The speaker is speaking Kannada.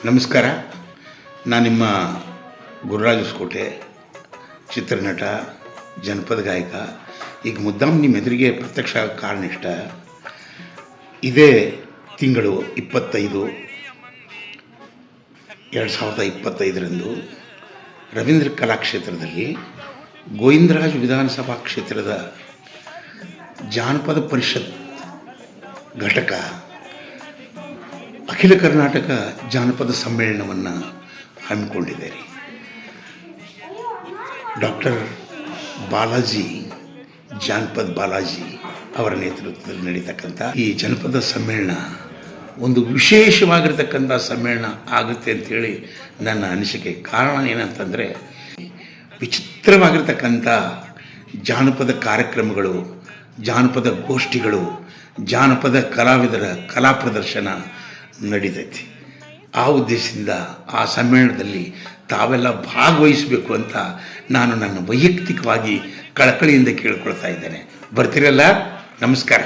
ನಮಸ್ಕಾರ. ನಾನು ನಿಮ್ಮ ಗುರುರಾಜ್ ಹೊಸಕೋಟೆ, ಚಿತ್ರನಟ, ಜನಪದ ಗಾಯಕ. ಈಗ ಮುದ್ದಾಂ ನಿಮ್ಮ ಎದುರಿಗೆ ಪ್ರತ್ಯಕ್ಷ ಆಗೋ ಕಾರಣ ಇಷ್ಟ. ಇದೇ ತಿಂಗಳು 25/2025 ರವೀಂದ್ರ ಕಲಾಕ್ಷೇತ್ರದಲ್ಲಿ ಗೋವಿಂದರಾಜ್ ವಿಧಾನಸಭಾ ಕ್ಷೇತ್ರದ ಜಾನಪದ ಪರಿಷತ್ ಘಟಕ ಅಖಿಲ ಕರ್ನಾಟಕ ಜಾನಪದ ಸಮ್ಮೇಳನವನ್ನು ಹಮ್ಮಿಕೊಂಡಿದ್ದಾರೆ. ಡಾಕ್ಟರ್ ಬಾಲಾಜಿ, ಜಾನಪದ ಬಾಲಾಜಿ ಅವರ ನೇತೃತ್ವದಲ್ಲಿ ನಡೀತಕ್ಕಂಥ ಈ ಜನಪದ ಸಮ್ಮೇಳನ ಒಂದು ವಿಶೇಷವಾಗಿರ್ತಕ್ಕಂಥ ಸಮ್ಮೇಳನ ಆಗುತ್ತೆ ಅಂಥೇಳಿ ನನ್ನ ಅನಿಸಿಕೆ. ಕಾರಣ ಏನಂತಂದರೆ, ವಿಚಿತ್ರವಾಗಿರ್ತಕ್ಕಂಥ ಜಾನಪದ ಕಾರ್ಯಕ್ರಮಗಳು, ಜಾನಪದ ಗೋಷ್ಠಿಗಳು, ಜಾನಪದ ಕಲಾವಿದರ ಕಲಾ ಪ್ರದರ್ಶನ ನಡೀತೈತಿ. ಆ ಉದ್ದೇಶದಿಂದ ಆ ಸಮ್ಮೇಳನದಲ್ಲಿ ತಾವೆಲ್ಲ ಭಾಗವಹಿಸಬೇಕು ಅಂತ ನಾನು ನನ್ನ ವೈಯಕ್ತಿಕವಾಗಿ ಕಳಕಳಿಯಿಂದ ಕೇಳ್ಕೊಳ್ತಾ ಇದ್ದೇನೆ. ಬರ್ತೀರಲ್ಲ? ನಮಸ್ಕಾರ.